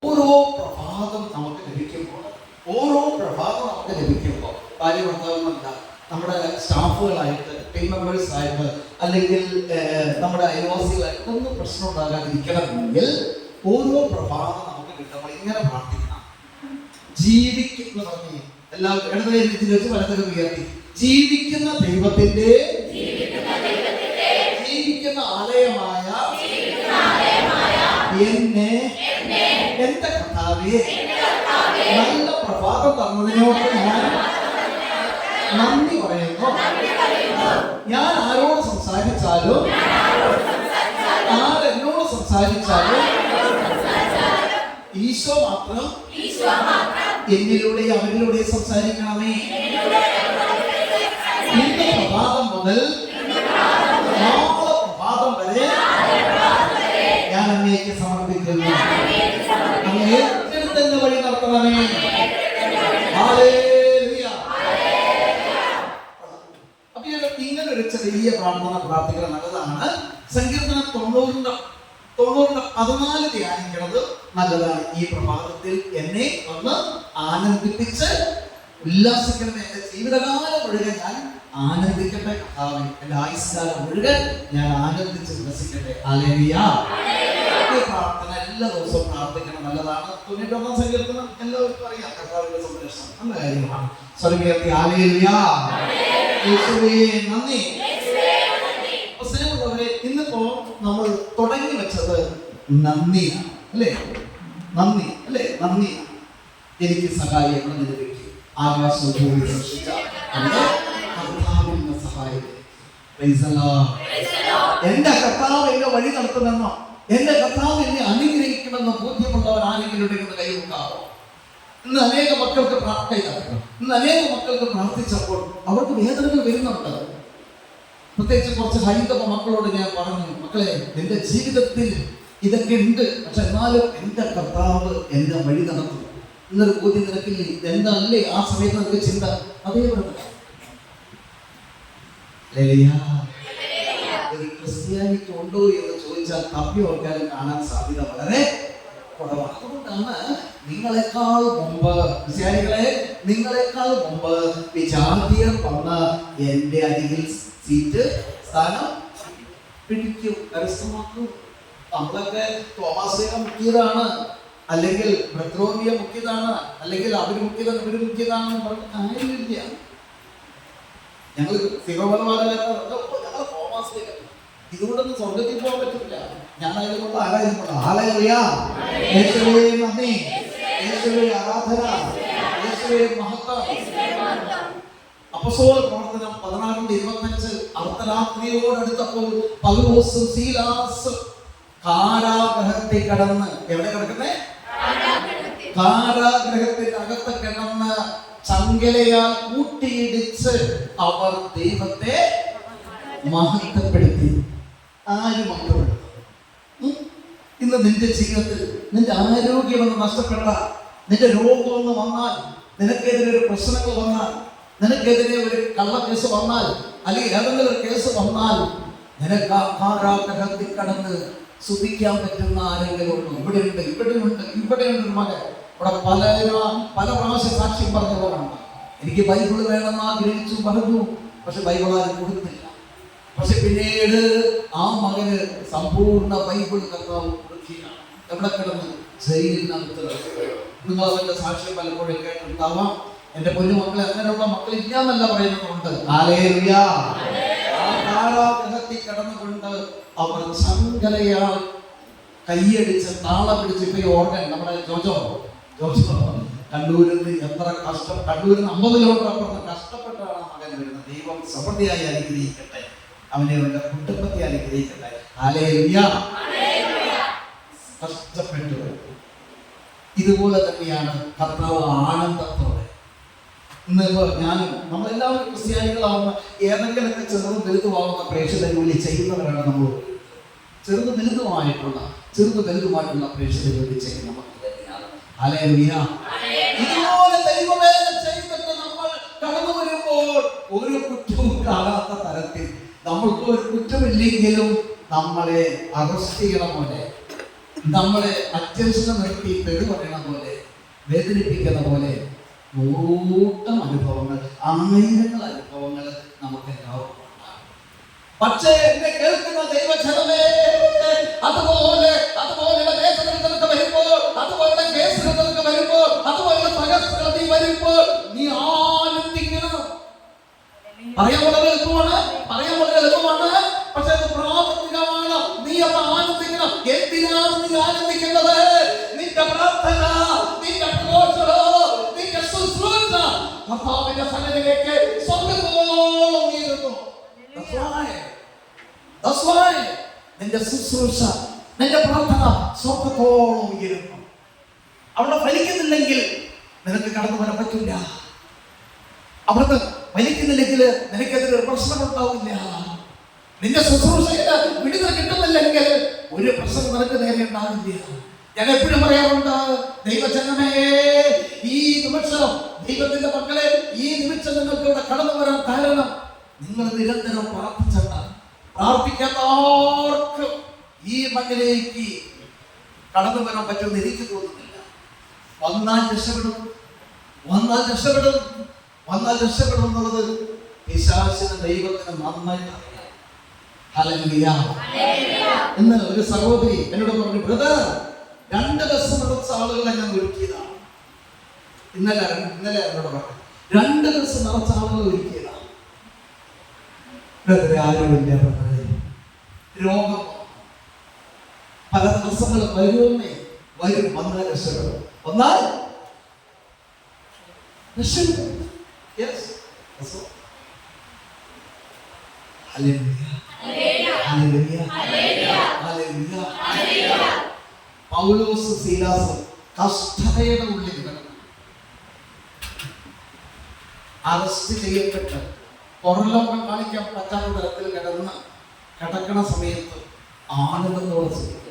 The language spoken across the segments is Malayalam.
ഓരോ പ്രഭാതം നമുക്ക് ലഭിക്കുമ്പോൾ ഭാര്യ ഭർത്താവെന്നല്ല, നമ്മുടെ സ്റ്റാഫുകളായിട്ട്, ടീം മെമ്പേഴ്സ് ആയിട്ട്, അല്ലെങ്കിൽ നമ്മുടെ അയൽവാസികളായിട്ട് ഒന്നും പ്രശ്നം ഉണ്ടാകാതിരിക്കണമെങ്കിൽ ഓരോ പ്രഭാതം നമുക്ക് കിട്ടുമ്പോൾ ഇങ്ങനെ പ്രാർത്ഥിക്കണം. ജീവിക്കുന്ന പറഞ്ഞേ എല്ലാവരും ഇടതുകൈ വെച്ച് വലതുകൈ ഉയർത്തി. ജീവിക്കുന്ന ദൈവത്തിന്റെ ജീവിക്കുന്ന ആലയമായ എന്നെ എന്റെ കർത്താവേ നല്ല പ്രഭാതം തന്നതിനോട് ഞാൻ നന്ദി പറയുന്നു. ഞാൻ ആരോട് സംസാരിച്ചാലും ആരെന്നോട് സംസാരിച്ചാലും ഈശോ മാത്രം എന്നിലൂടെ അവരിലൂടെ സംസാരിക്കണമേ. ഇന്ന് പ്രഭാതം മുതൽ നാളെ പ്രഭാതം വരെ ഞാൻ അങ്ങേക്ക് സമർപ്പിക്കുന്നു. അങ്ങ് ഏറ്റെടുത്തെന്ന വഴി നടത്തണമേ. അപ്പൊ ഇങ്ങനൊരു ചെറിയ പ്രാർത്ഥന പ്രാർത്ഥിക്കുന്നത് നല്ലതാണ്. സങ്കീർത്തനം 90:14 ധ്യാനിക്കുന്നത് നല്ലതാണ്. ഈ പ്രഭാതത്തിൽ എന്നെ ഒന്ന് ആനന്ദിപ്പിച്ച് ഉല്ലാസിക്കണമേ. എന്റെ ജീവിതകാലം മുഴുവൻ ഞാൻ ആനന്ദിക്കട്ടെ കർത്താവേ. എന്റെ ആയുഷ്കാലം മുഴുവൻ ഞാൻ ആനന്ദിച്ച് ഉല്ലസിക്കട്ടെ. ഹല്ലേലൂയ. ഈ പ്രാർത്ഥന എല്ലാ ദിവസവും പ്രാർത്ഥിക്കണം, നല്ലതാണ്. 91 സങ്കീർത്തനം എല്ലാവർക്കും അറിയാം. കർത്താവിന്റെ സംരക്ഷണം നല്ല കാര്യമാണ്. സ്വർഗ്ഗീയത്തി ഹല്ലേലൂയ. യേശുവേ നന്ദി. സ്നേഹമുള്ളവരെ, ഇന്നിപ്പോ നമ്മൾ തുടങ്ങി വെച്ചത് നന്ദിയാണ് അല്ലേ? നന്ദി. എനിക്ക് സഹായം ലഭിക്കും. ആകാശവും ഭൂമി സൃഷ്ടിച്ച കർത്താവിന്റെ സഹായം. എന്റെ കർത്താവ് എന്നെ വഴി നടത്തുമെന്നോ എന്റെ കർത്താവ് എന്നെ അനുഗ്രഹിക്കുമെന്നോ ബോധ്യമുള്ളവർ ആരെങ്കിലും ഉണ്ടെങ്കിൽ കൈവക്കാവോ? ഇന്ന് അനേക മക്കൾക്ക് പ്രാർത്ഥിച്ചപ്പോൾ അവർക്ക് വേദനകൾ വരുന്നുണ്ട്. പ്രത്യേകിച്ച് കുറച്ച് ഹൈന്ദവ മക്കളോട് ഞാൻ പറഞ്ഞു, മക്കളെ, എന്റെ ജീവിതത്തിൽ ഇതൊക്കെ ഉണ്ട്, പക്ഷെ എന്നാലും എന്റെ കർത്താവ് എന്നെ വഴി നടത്തും. ഇന്നൊരു ബോധ്യം നിനക്കില്ലേ? എന്തല്ലേ ആ സമയത്ത് നിനക്ക് ചിന്ത അതേപോലെ ഒരു ക്രിസ്ത്യാനിക്ക് ഉണ്ടോ എന്ന് ചോദിച്ചാൽ തപ്പി ഓർക്കാനും കാണാൻ സാധ്യത വളരെ കുറവാണ്. അതുകൊണ്ടാണ് നിങ്ങളെക്കാൾ മുമ്പ് ക്രിസ്ത്യാനികളെ വിജാതിയർ വന്ന് എന്റെ അരികിൽ സ്ഥാനം പിടിക്കും, കരസ്ഥമാക്കും. നമ്മളൊക്കെ തോമാസ്ലീഹ മുക്കിയതാണ്, അല്ലെങ്കിൽ ബർത്രോമിയ മുക്കിയതാണ്, അല്ലെങ്കിൽ അവര് മുക്കിയതാണ് പറഞ്ഞ കാര്യമില്ല. ഞങ്ങൾ ഇതുകൊണ്ടൊന്നും സ്വർഗത്തിൽ പോകാൻ പറ്റില്ല. ഞാൻ അതിലുള്ള ഹല്ലേലൂയ. യേശുവേ നന്ദി, യേശുവേ ആരാധന, യേശുവേ മഹത്വം. അപ്പോസ്തല പ്രവർത്തനം 16:25 അർദ്ധരാത്രിയോടടുത്തപ്പോൾ പൗലോസും സീലാസും കാരാഗൃഹത്തിൽ കടന്ന്, എവിടെ കിടക്കുന്നേ? കാരാഗൃഹത്തിനകത്ത് കിടന്ന് ചങ്കലയാൽ കൂട്ടിയിടിച്ച് അവർ ദൈവത്തെ മഹത്വപ്പെടുത്തി. ആര് മഹത്വപ്പെടുത്തി? ഇന്ന് നിന്റെ ജീവിതത്തിൽ നിന്റെ ആരോഗ്യമെന്ന് നഷ്ടപ്പെട്ട, നിന്റെ രോഗമെന്ന് വന്നാൽ, നിനക്കെതിരെ ഒരു പ്രശ്നങ്ങൾ വന്നാൽ, നിനക്കെതിരെ ഒരു കള്ളക്കേസ് വന്നാൽ, അല്ലെങ്കിൽ ഏതെങ്കിലും ഒരു കേസ് വന്നാൽ, നിനക്ക് കാരാഗൃഹത്തിൽ കടന്ന് സ്തുതിക്കാൻ പറ്റുന്ന ആരെങ്കിലും ഉണ്ടോ? ഇവിടെയുണ്ട് ഒരു മകൻ. ഇവിടെ പല പ്രാവശ്യം സാക്ഷ്യം പറഞ്ഞവരാണ്. എനിക്ക് ബൈബിൾ വേണമെന്ന് ആഗ്രഹിച്ചു പറഞ്ഞു, പക്ഷെ ബൈബിൾ ആരും കൊടുത്തില്ല. പക്ഷെ പിന്നീട് ആ മകന് സമ്പൂർണ്ണ ബൈബിൾ കർത്താവ് എവിടെ കിടന്ന് ജയിലിനകത്ത്. നിങ്ങൾ അവന്റെ സാക്ഷ്യം പലപ്പോഴും കേട്ടിട്ടുണ്ടാവാം. എന്റെ പൊന്നു മക്കളെ, അങ്ങനെയുള്ള മക്കൾ ഇല്ലാന്നല്ല പറയുന്നുണ്ട്. ഹല്ലേലൂയ. ആ കാരാഗൃഹത്തിൽ കടന്നുകൊണ്ട് അവർ ചങ്കലയാൽ കൈയടിച്ച് താളം പിടിച്ച്. ഇപ്പൊ ഈ ഓർഗൻ നമ്മുടെ ജോജോ കണ്ണൂരിൽ നിന്ന് എത്ര കഷ്ടം, കണ്ണൂരിൽ നിന്ന് 50 കിലോമീറ്റർ അപ്പുറത്ത് കഷ്ടപ്പെട്ടാണ് ആ മകൻ വരുന്നത്. ദൈവം സമൃദ്ധിയായി അനുഗ്രഹിക്കട്ടെ, അവനെ അവന്റെ കുടുംബത്തെ അനുഗ്രഹിക്കട്ടെ. ഹല്ലേലൂയ. കഷ്ടപ്പെട്ടു. ഇതുപോലെ തന്നെയാണ് കർത്താവ് ആനന്ദത്തോടെ. ഇന്നിപ്പോ നമ്മളെല്ലാവരും ക്രിസ്ത്യാനികളാവുന്ന ഏതെങ്കിലുമൊക്കെ ചെറുതും വലുതുമാവുന്ന പ്രേക്ഷിത ജോലി ചെയ്യുന്നവരാണ് നമ്മൾ. ചെറുതും വലുതുമായിട്ടുള്ള പ്രേക്ഷിത ജോലി ചെയ്യുന്ന മക്കൾ തന്നെയാണ്. ഹല്ലേലൂയ. ഇതുപോലെ ദൈവവേല ചെയ്തിട്ട് നമ്മൾ കടന്നു വരുമ്പോൾ ഒരു കുറ്റവും കാണാത്ത തരത്തിൽ, നമ്മൾക്ക് ഒരു കുറ്റമില്ലെങ്കിലും നമ്മളെ അറസ്റ്റ് ചെയ്യണം പോലെ നമ്മളെ അറ്റൻഷൻ നിർത്തി തെറി പറയണ പോലെ, വേദനിപ്പിക്കുന്ന പോലെ നൂറുകൂട്ടം അനുഭവങ്ങൾ, ആയിരങ്ങൾ അനുഭവങ്ങൾ നമുക്ക് എല്ലാവർക്കും ഉണ്ടാകും. പക്ഷേ എന്നെ കേൾക്കുന്ന ദൈവജനമേ, അതുപോലെ വേദനകൾക്ക് വരുമ്പോൾ, അതുപോലെ കേസുകൾക്ക് വരുമ്പോൾ, അതുപോലെ തകർച്ചകൾ നീ വരുമ്പോൾ നീ ആനന്ദിക്കണം. പറയാൻ വളരെ എളുപ്പമാണ്, പക്ഷെ അത് പ്രാവർത്തികമാണ്. നീ അത് ആനന്ദിക്കണം. എന്തിനാണ് നീ ആനന്ദിക്കുന്നത്? നിന്റെ പ്രാർത്ഥന, നിന്റെ പ്രഘോഷണോ, നിന്റെ ശുശ്രൂഷ കർത്താവിന്റെ സന്നിധിയിലേക്ക് സ്വർഗ്ഗത്തോളം ഉയരുന്നു. That's why നിന്റെ ശുശ്രൂഷ, നിന്റെ പ്രാർത്ഥന സ്വർഗ്ഗത്തോളം ഉയരുന്നു. അവിടെ ഫലിക്കുന്നില്ലെങ്കിൽ നിനക്ക് കടന്നു വരാൻ പറ്റില്ല. അവിടുന്ന് വലിക്കുന്നില്ലെങ്കിൽ നിനക്കെതിരെ ഒരു പ്രശ്നമുണ്ടാവില്ല. നിന്റെ ശുശ്രൂഷയ്ക്ക് വിടുതൽ കിട്ടുന്നില്ലെങ്കിൽ ഒരു പ്രശ്നം നിനക്ക് നേരെ ഉണ്ടാവില്ല. ഞാൻ എപ്പോഴും പറയാറുണ്ട്, ദൈവജനമേ, ഈ നിമിഷം ദൈവത്തിന്റെ മക്കളെ, ഈ നിമിഷം നിങ്ങൾക്ക് ഇവിടെ കടന്നു വരാൻ കാരണം നിങ്ങൾ നിരന്തരം പ്രാർത്ഥിക്കാത്ത ആർക്കും ഈ മണ്ണിലേക്ക് കടന്നു വരാൻ പറ്റുമെന്ന് എനിക്ക് തോന്നുന്നില്ല. വന്നാൽ രക്ഷപ്പെടും എന്നുള്ളത് പിശാചിന് ദൈവത്തിന് നന്നായിട്ട് അറിയാം. ഹല്ലേലൂയ. ഇന്ന് ഒരു സഹോദരി എന്നോട് പറഞ്ഞു, ബ്രദർ, 2 ബസ് നിറച്ച ആളുകളെ ഞാൻ ഒരുക്കിയതാണ്. ഇന്നലെ എന്നോട് പറഞ്ഞു, 2 ബസ് നിറച്ച ആളുകൾ ഒരുക്കിയതാണ്. ബ്രദറെ, ആരുമില്ല ബ്രദറെ, രോഗം പല ദിവസങ്ങളും വരും. വന്നാൽ രക്ഷപ്പെടും. Yes. Hallelujah. Hallelujah. Hallelujah. പൗലോസ് സീലാസും കഷ്ടതയുടെ ഉള്ളിൽ കിടന്നു. അറസ്റ്റ് ചെയ്യപ്പെട്ട് പുറലോകം കാണിക്കാൻ പറ്റാത്ത തരത്തിൽ കിടക്കണ സമയത്ത് ആനന്ദത്തോടെ ജീവിക്കുക.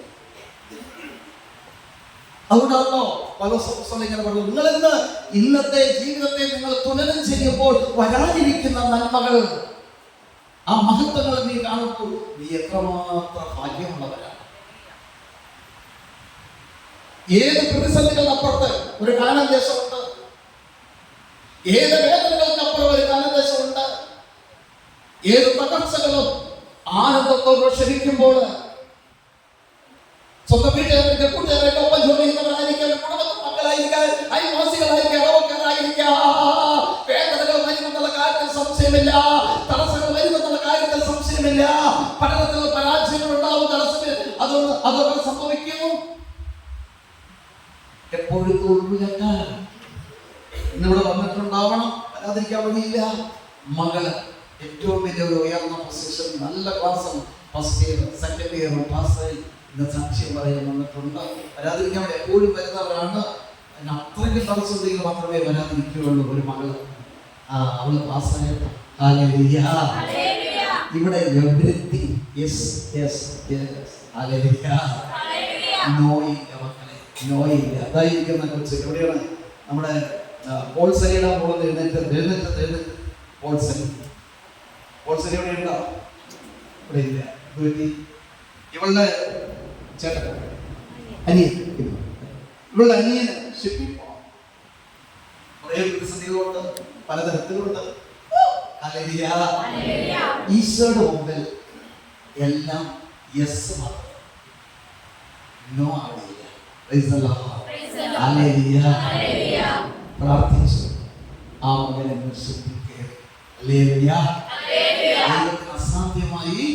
അതുകൊണ്ടാണല്ലോ പൗലോസ് ഇങ്ങനെ പറഞ്ഞു, നിങ്ങൾ ഇന്നത്തെ ജീവിതത്തെ നിങ്ങൾ തുലനം ചെയ്യുമ്പോൾ വരാനിരിക്കുന്ന നന്മകൾ, ആ മഹത്വങ്ങൾ നീ കാണുമ്പോൾ നീ എത്രമാത്രം ഭാഗ്യമുള്ളവരാണ്. ഏത് പ്രതിസന്ധികൾക്കപ്പുറത്ത് ഒരു കാനാൻ ദേശമുണ്ട്, ഏത് വേദനകൾക്കപ്പുറം ഒരു കാനാൻ ദേശമുണ്ട്. ഏത് തകർച്ചകളും ആനന്ദത്തോട് ക്ഷണിക്കുമ്പോൾ സ്വന്തം വീട്ടുകാരുടെ കൂട്ടുകാരുടെ ഒപ്പം ജോലി ചെയ്യുന്നവരായിരിക്കാം, കുടുംബത്തിൽ മക്കളായിരിക്കാം, അയൽവാസികളായിരിക്കാം, അയൽവക്കാരായിരിക്കാം, വേദനകൾ വരുമെന്നുള്ള കാര്യത്തിൽ സംശയമില്ല, തടസ്സങ്ങൾ വരുമെന്നുള്ള കാര്യത്തിൽ സംശയമില്ല, പഠനത്തിൽ പരാജയങ്ങൾ ഉണ്ടാവും, തടസ്സങ്ങൾ അതൊക്കെ സംഭവിക്കും. എപ്പോഴും തോൽവിക്കാൻ ഇന്നിവിടെ വന്നിട്ടുണ്ടാവണം, വരാതിരിക്കാൻ വഴിയില്ല. മകള് ഏറ്റവും വലിയ ഒരു ഉയർന്ന പൊസിഷൻ, നല്ല class, first year, second year പാസ്സായി ഇന്ന് സാക്ഷ്യം പറയാൻ വന്നിട്ടുണ്ട്. വരാതിരിക്കാൻ വേണ്ടി എപ്പോഴും വരുന്നവരാണ്. അത്രയ്ക്ക് തടസ്സത്തിൽ മാത്രമേ വരാതിരിക്കുകയുള്ളൂ. ഒരു മകള് അവള് പാസ്സായിട്ട് ഇവിടെ നോയില്ല മക്കളെ, നോയില്ല. അതായിരിക്കുന്ന കൊച്ച് എവിടെയാണ്? നമ്മുടെ ഹോൾസെയിലാ പോകുന്നത്. എഴുന്നേറ്റ് ഹോൾസെയിൽ എവിടെയുണ്ടോ? ഇവിടെ ഇല്ല. ഇവളുടെ ചേട്ടൻ ഇവളുടെ അനിയന് ഷിപ്പിൽ പോകണം. കുറേ പ്രതിസന്ധികളുണ്ട്, പലതരത്തിലുണ്ട്. ഈശോയുടെ മുമ്പിൽ എല്ലാം യെസ് മാത്രം, നോ ആവില്ല. പ്രാർത്ഥിച്ചു ആ മകനെ അസാധ്യമായി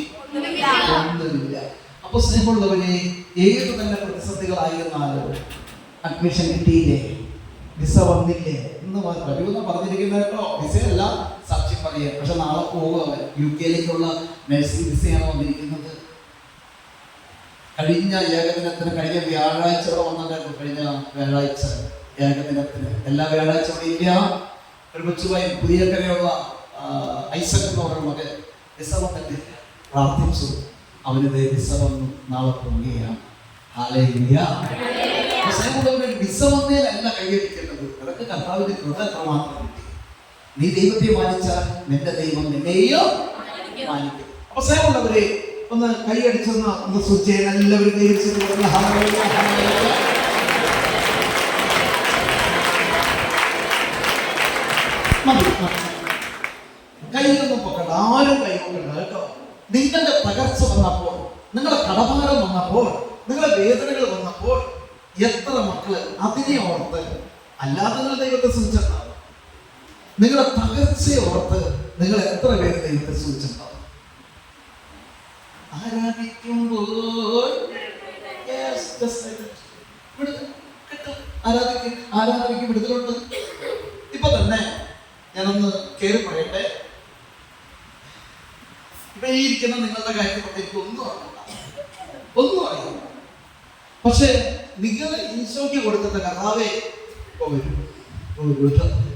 ഒന്നുമില്ല. അപ്പൊ സ്നേഹമുള്ളവരെ, ഏത് തന്നെ പ്രതിസന്ധികളായിരുന്നാലും, അഡ്മിഷൻ കിട്ടിയില്ലേ, വിസ വന്നില്ലേ, ഇന്ന് പറഞ്ഞിരിക്കുന്ന കേട്ടോ, വിസയല്ല സാക്ഷ്യം പറയുക. പക്ഷെ നാളെ പോകുക, UK-ലേക്കുള്ള നഴ്സിംഗ് വിസയാണ് വന്നിരിക്കുന്നത്. കഴിഞ്ഞ ഏകദിനത്തിന് കഴിഞ്ഞ വ്യാഴാഴ്ച ഇവിടെ വന്നിട്ടുണ്ടായിരുന്നു. കഴിഞ്ഞ വ്യാഴാഴ്ച ഏകദിനത്തിന് എല്ലാ വ്യാഴാഴ്ച ഇവിടെ ഇല്ല. ഒരു കൊച്ചുമായി പുതിയക്കരയുള്ള ഐസക് എന്ന് പറയുന്ന മകൻ വിസ വന്നിട്ട് പ്രാർത്ഥിച്ചു. അവന് വിസ വന്നു, നാളെ പോവുകയാണ്. വിസ വന്നതിനല്ല കൈയടിക്കേണ്ടത്, അതൊക്കെ കർത്താവിന്റെ കൃപ എത്രമാത്രം കിട്ടി. നീ ദൈവത്തെ മാനിച്ചാൽ നിന്റെ ദൈവം നിന്നെയും മാനിക്കും. അപ്പൊ സ്നേഹമുള്ളവരെ, ഒന്ന് കൈയടിച്ചെന്ന് ഒന്ന് സൂചിച്ച് എല്ലാവരും കൈയൊന്നും പൊക്കണ്ട, ആരും കൈ പൊക്കണ്ട കേട്ടോ. നിങ്ങളുടെ തകർച്ച വന്നപ്പോൾ, നിങ്ങളുടെ കടഭാരം വന്നപ്പോൾ, നിങ്ങളുടെ വേദനകൾ വന്നപ്പോൾ എത്ര മക്കള് അതിനെ ഓർത്ത്, അല്ലാതെ നിങ്ങൾ ദൈവത്തെ സൂചിച്ചിട്ടുണ്ടാവും. നിങ്ങളുടെ തകർച്ചയെ ഓർത്ത് നിങ്ങൾ എത്ര പേര് ദൈവത്തെ സൂചിച്ചിട്ടുണ്ടാവും? ആരാധിക്കുമ്പോൾ ആരാധിക്കും വിടുതലുണ്ട്. ഇപ്പൊ തന്നെ ഞാനൊന്ന് കയറി പറയട്ടെ. ഇപ്പൊ ഈ ഇരിക്കുന്ന നിങ്ങളുടെ കാര്യത്തിൽ എനിക്ക് ഒന്നും അറിയില്ല. പക്ഷെ നിങ്ങൾ ഈശോയ്ക്ക് കൊടുക്കുന്ന കഥാവേ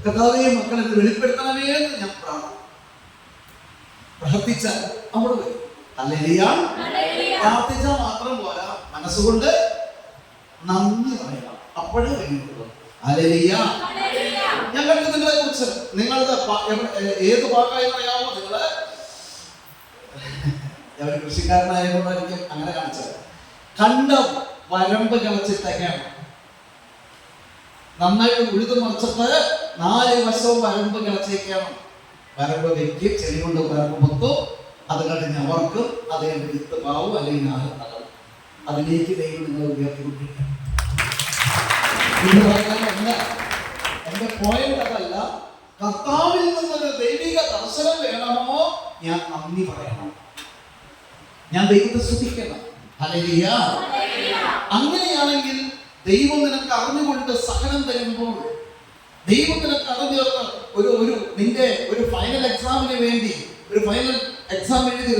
കഥാവേ മക്കളെ വെളിപ്പെടുത്തണമേ എന്ന് ഞാൻ പ്രാർത്ഥിച്ചാൽ അവിടെ വരും. പ്രാർത്ഥിച്ചാൽ മാത്രം പോരാ, മനസ്സുകൊണ്ട് നന്ദി പറയണം, അപ്പോഴേ വരുന്നുള്ളൂ. ഞങ്ങൾക്ക് നിങ്ങളെ കുറിച്ച് നിങ്ങളുടെ ഏത് വാക്കായെന്ന് അറിയാമോ? നിങ്ങള് ഞാൻ ഒരു കൃഷിക്കാരനായതുകൊണ്ടായിരിക്കും അങ്ങനെ കാണിച്ചത്. കണ്ടം വരമ്പ് കിളച്ചിട്ടൊക്കെയാണ് നന്നായിട്ട് ഉഴുതു മറിച്ചിട്ട് 4 വശവും വരമ്പ് കിളച്ചേക്കാണ്. വരമ്പ് വെക്കും, ചെടി കൊണ്ട് വരമ്പ് പൊത്തും, അത് കഴിഞ്ഞ് അവർക്കും അതേ വിത്ത് പാവും അല്ലെങ്കിൽ നാളും അതിലേക്ക് ദൈവം നിങ്ങൾ ഉയർത്തിക്കൊണ്ടിരിക്കും. എന്റെ പോയിന്റ് അതല്ല. കർത്താവിൽ നിന്നൊരു ദൈവിക ദർശനം വേണമോ? ഞാൻ നന്ദി പറയണം, ഞാൻ ദൈവത്തെ സ്തുതിക്കണം. ഹല്ലേലൂയ. അങ്ങനെയാണെങ്കിൽ ദൈവം നിനക്ക് അറിഞ്ഞുകൊണ്ട് സഹനം തരുമ്പോൾ, ദൈവം നിനക്ക് അറിഞ്ഞു നിന്റെ ഒരു ഫൈനൽ എക്സാമിന് വേണ്ടി, ഒരു ഫൈനൽ എക്സാം എഴുതി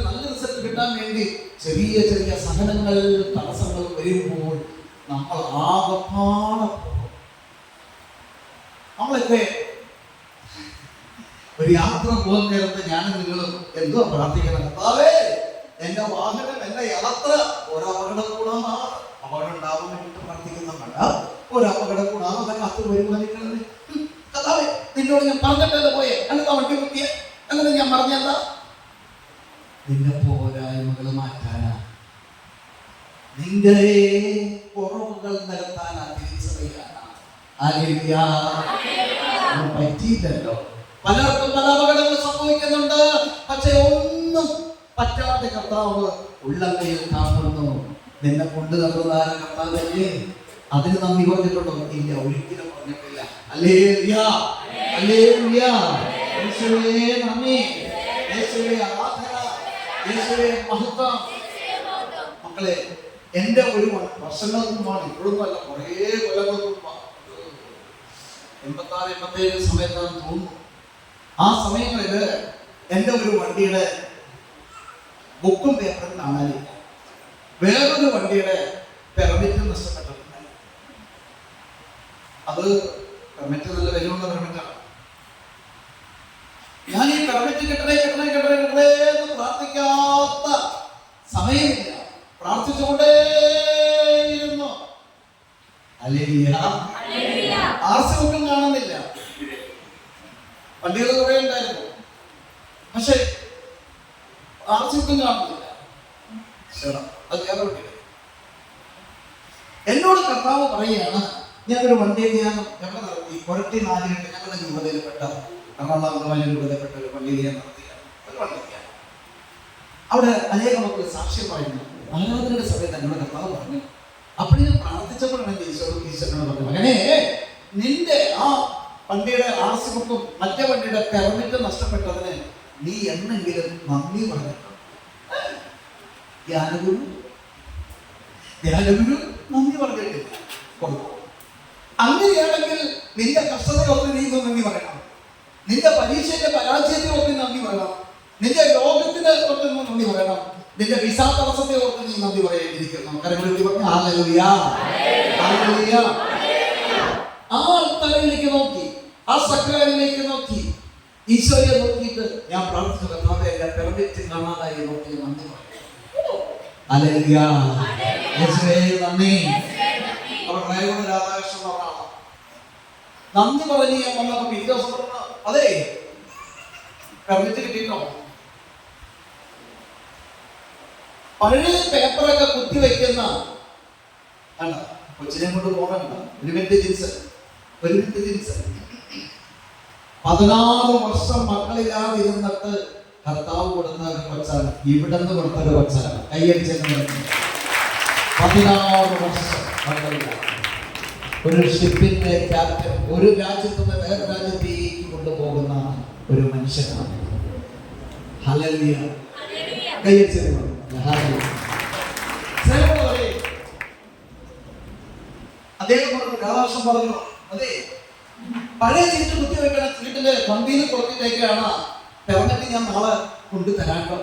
നല്ല റിസൾട്ട് കിട്ടാൻ വേണ്ടി ചെറിയ ചെറിയ സഹനങ്ങൾ, തടസ്സങ്ങൾ വരുമ്പോൾ നമ്മൾ ആകപ്പാടെ നമ്മളൊക്കെ ഒരു യാത്ര പോകാൻ നേരത്തെ ഞാനും നിങ്ങളും എന്തോ പ്രാർത്ഥിക്കണം, കർത്താവേ എന്റെ വാഹനം, എന്റെ യാത്ര ഒരപകടം കൂടാതെ, അപകടം ഉണ്ടാവാൻ വേണ്ടിട്ട് പ്രാർത്ഥിക്കുന്നുണ്ട്. ഒരപകടം കൂടാതെ കാത്തു വരുമാനിക്കണേ കർത്താവേ. നിന്നോട് ഞാൻ പറഞ്ഞിട്ടല്ലേ പോയേ, എന്നിട്ട് വണ്ടി കുത്തിയ എന്നിട്ട് ഞാൻ പറഞ്ഞല്ല. നിന്റെ പോരായ്മകൾ മാറ്റാനാ, നിന്റെ കുറവുകൾ നിരത്താനാ, തിരിച്ചറിയാനാ. പറ്റിയില്ലല്ലോ. പലർക്കും പല അപകടങ്ങൾ സംഭവിക്കുന്നുണ്ട്. പക്ഷെ ഒന്നും പറ്റാതെ കർത്താവ് ഉള്ളങ്കയിൽ കാണുന്നു. നിന്നെ കൊണ്ട് നടന്നതാര കർത്താവല്ലേ? അതിന് നന്ദി പറഞ്ഞിട്ടുണ്ടോ? ഇല്ല, ഒരിക്കലും പറഞ്ഞിട്ടില്ല. Hallelujah, hallelujah. യേശുവേ നന്ദി, യേശുവേ ആരാധന, യേശുവേ മഹത്വം. മക്കളെ, എന്റെ ഒരു വർഷങ്ങൾക്ക് മുമ്പാണ്, ഇപ്പോഴൊന്നും അല്ല, കുറേ കൊല്ലങ്ങൾക്ക് മുമ്പാണ്, 86-87 സമയത്താണെന്ന് തോന്നുന്നു. ആ സമയങ്ങളില് എൻ്റെ ഒരു വണ്ടിയുടെ ബുക്കും പേപ്പറും കാണാനില്ല, വേറൊരു വണ്ടിയുടെ പെർമിറ്റ് നഷ്ടപ്പെട്ടിട്ടുണ്ടായി. അത് പെർമിറ്റ് നല്ല വിലയുള്ള പെർമിറ്റാണ്. ഞാൻ ഈ പെർമിറ്റ് കിട്ടണേ എന്ന് പ്രാർത്ഥിക്കാത്ത സമയമില്ല, പ്രാർത്ഥിച്ചുകൊണ്ടേയിരുന്നു. ആർസി ബുക്കും കാണുന്നില്ല. വണ്ടികൾ കുറെ ഉണ്ടായിരുന്നു, പക്ഷെ ആർസി ബുക്കും കാണുന്നില്ല. എന്നോട് കർത്താവ് പറയുകയാണ്, ഞാനൊരു വണ്ടിയിൽ ഞാൻ എവിടെ നടത്തി, കൊരട്ടി 4 ഞങ്ങളുടെ രൂപതയിൽപ്പെട്ട എറണാകുളം രൂപതയിൽപ്പെട്ട ഒരു വണ്ടിയിൽ ഞാൻ നടത്തിയാണ്. ഒരു വണ്ടിക്കാണ് അവിടെ അനേക മക്കൾ സാക്ഷ്യം പറയുന്നു. ആരാധനയുടെ സമയത്ത് എന്നോട് കർത്താവ് പറഞ്ഞു. അപ്പോൾ ഞാൻ പ്രാർത്ഥിച്ചപ്പോഴാണ് ഈശ്വരനോട് പറഞ്ഞു, മകനെ, നിന്റെ ആ വണ്ടിയുടെ ആർസി ബുക്കും മറ്റേ വണ്ടിയുടെ പെർമിറ്റ് നഷ്ടപ്പെട്ടതിന് നീ എന്നെങ്കിലും നന്ദി പറഞ്ഞിട്ടുണ്ട്. ധ്യാനഗുരു നന്ദി പറഞ്ഞിട്ടില്ല. അങ്ങനെയാണെങ്കിൽ നിന്റെ കഷ്ടതയൊക്കെ നീ നന്ദി പറയണം, നിന്റെ പരീക്ഷയുടെ പരാജയത്തെ ഓർത്ത് നന്ദി പറയണം, നിന്റെ രോഗത്തിന് ഓർത്ത് നന്ദി പറയണം, നിന്റെ വിസ തടസ്സത്തെ ഓർത്ത് നീ നന്ദി പറയേണ്ടിയിരിക്കുന്നു. Hallelujah, hallelujah. ആ തലയിലേക്ക് നോക്കി, ആ സക്രാനിലേക്ക് നോക്കി, ഈശോയെ നോക്കിയിട്ട് ഞാൻ പ്രാർത്ഥിച്ചു, കർത്താവേ പെർമിറ്റ് കാണാതായി നോക്കി നന്ദി പറയും. ഹല്ലേലൂയ, യേശുവേ നന്ദി. അവർ ഡ്രൈവർ രാധാകൃഷ്ണൻ പറഞ്ഞാണ് നന്ദി പറഞ്ഞ് ഞാൻ വന്നപ്പോൾ പിറ്റേ ദിവസം പറഞ്ഞ, അതെ പെർമിറ്റ് കിട്ടിയിട്ടോ? പഴയ പേപ്പറൊക്കെ കുത്തിവെക്കുന്ന കൊച്ചിനെ കൊണ്ട് പോകണ്ട. ഒരു മിനിറ്റ് ജിൻസൺ, 16 വർഷം മക്കളില്ലാതിരുന്നിട്ട് കർത്താവ് കൊടുത്ത ഒരു കൊച്ചാണ്, ഇവിടെന്ന് കൊടുത്തൊരു കൊച്ചാണ്. കൈയടിച്ചെന്ന് പറഞ്ഞു. 16 വർഷം മക്കളില്ല. ഒരു ഷിപ്പിന്റെ ക്യാപ്റ്റൻ, ഒരു രാജ്യത്ത് നിന്ന് വേറെ രാജ്യത്തേക്ക് കൊണ്ടുപോകുന്ന ഒരു മനുഷ്യനാണ്. ഹല്ലേലൂയ. കൈയടിച്ചെന്ന് പറഞ്ഞു. അദ്ദേഹം പറഞ്ഞു, രാധാകൃഷ്ണൻ പറഞ്ഞു, അതെ പഴയ ചീട്ട് കുത്തിവെക്കണ ചീട്ടിന്റെ കമ്പിന്ന് പുറത്തേക്കാണ് പെർമിറ്റ് ഞാൻ നാളെ കൊണ്ടു തരാട്ടോ.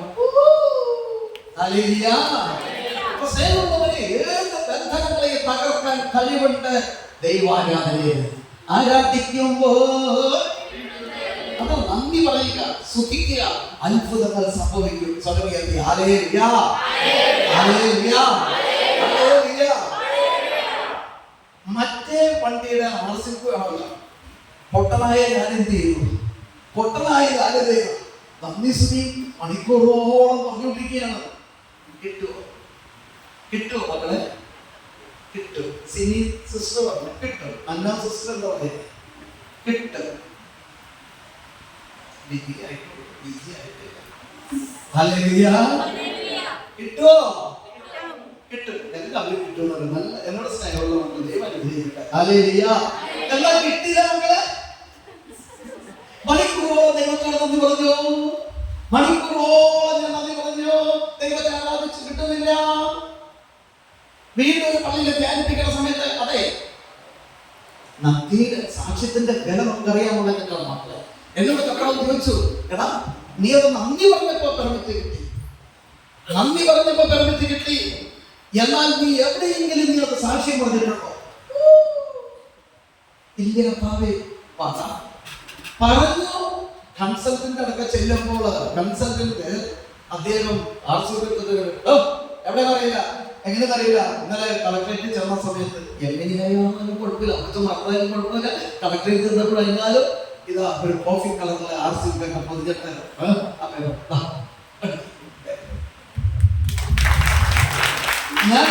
ഏത് ബന്ധനങ്ങളെ തകർക്കാൻ കഴിവുണ്ട് ദൈവാരാധനയിൽ. ആരാധിക്കുമ്പോൾ അത് നന്ദി പറയുക, സ്തുതിക്കുക, അത്ഭുതങ്ങൾ സംഭവിക്കും. മറ്റേ വണ്ടിയുടെ ആർസിക്കുകയാണല്ല. പൊട്ടനായ ഞാൻ എന്ത് ചെയ്തു? പൊട്ടനായ ഞാനെന്ത് ചെയ്തു? നന്ദി സ്തുതി മണിക്കൂറോളം പറഞ്ഞുകൊണ്ടിരിക്കുകയാണ്. കിട്ടുമോ മക്കളെ? കിട്ടും. സിനി സിസ്റ്റർ പറഞ്ഞു കിട്ടും. അന്ന സിസ്റ്റർ എന്താ പറയുക? കിട്ടും. കിട്ടുമോ? കിട്ടും. എല്ലാം അവര് കിട്ടും. നല്ല എന്നോട് സ്നേഹമുള്ള ദൈവം എല്ലാം കിട്ടിയില്ല മക്കളെ. മണിക്കൂറോളം ദൈവത്തോട് നന്ദി പറഞ്ഞു. മണിക്കൂറോളം ഞാൻ നന്ദി പറഞ്ഞു. ദൈവത്തെ ആരാധിച്ച് കിട്ടുന്നില്ല. വീണ്ടും ഒരു പള്ളിയിൽ ധ്യാനിപ്പിക്കുന്ന സമയത്ത് അതെ നന്ദിയുടെ സാക്ഷ്യത്തിന്റെ വില നമുക്കറിയാമുള്ള മക്കളെ. എന്നോട് കർത്താവ് ചോദിച്ചു, എടാ നീ അത് നന്ദി പറഞ്ഞപ്പോ പെർമിറ്റ് കിട്ടി, നന്ദി പറഞ്ഞപ്പോ പെർമിറ്റ് കിട്ടി, എന്നാൽ നീ എവിടെയെങ്കിലും നീ അത് സാക്ഷ്യം പറഞ്ഞിട്ടുണ്ടോ? ഇല്ല കർത്താവേ. പറഞ്ഞു. കൺസൾട്ടന്റ് അടക്കം ചെല്ലുമ്പോൾ കൺസൾട്ടന്റ് അദ്ദേഹം എവിടെ അറിയില്ല, എങ്ങനെ അറിയില്ല. ഇന്നലെ കളക്ടറേറ്റിൽ ചെന്ന സമയത്ത് എങ്ങനെയായാലും കുഴപ്പമില്ല, കുറച്ച് മറന്നാലും കുഴപ്പമില്ല. കളക്ടറേറ്റ് ചെന്നപ്പോഴെങ്ങാലും ഇതാ ഒരു കോഫി കളറിലെ RC പൊതിഞ്ഞിട്ട് ഞാൻ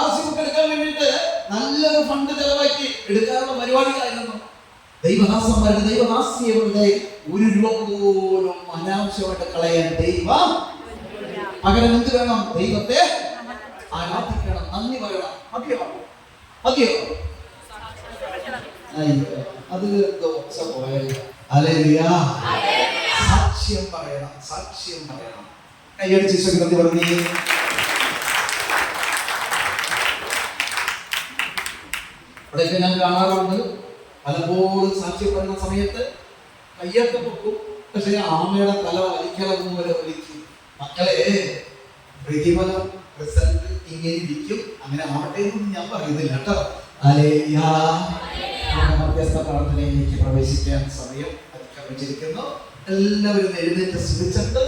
RC ബുക്ക് എടുക്കാൻ വേണ്ടിയിട്ട് നല്ലൊരു ഫണ്ട് ചെലവാക്കി എടുക്കാനുള്ള പരിപാടികളായിരുന്നു. ദൈവദാസന്മാരുടെ ദൈവദാസിയവരുടെ 1 രൂപ പോലും അനാവശ്യമായിട്ട് കളയാൻ ദൈവം പകരം എന്ത് വേണം? ദൈവത്തെ ആരാധിക്കണം, നന്ദി പറയണം. മതിയോ? അത് സാക്ഷ്യം പറയണം. കൈയടിച്ച് നന്ദി പറഞ്ഞേ. ഇവിടെയൊക്കെ ഞാൻ കാണാറുണ്ട്, പലപ്പോഴും സാക്ഷ്യം പറയുന്ന സമയത്ത് കയ്യൊക്കെ പൊക്കും, പക്ഷെ ആമയുടെ തല വലിക്കണം വരെ വലിക്കും. മക്കളെ പ്രതിഫലം റിസൾട്ട് ഇങ്ങനെ ഇരിക്കും. അങ്ങനെ ആവട്ടെ എന്നൊന്നും ഞാൻ പറയുന്നില്ല കേട്ടോ. മധ്യസ്ഥ പ്രാർത്ഥനയിലേക്ക് പ്രവേശിക്കാൻ സമയം അതിക്രമിച്ചിരിക്കുന്നു. എല്ലാവരും എഴുന്നേറ്റ് സ്തുതിച്ചിട്ട്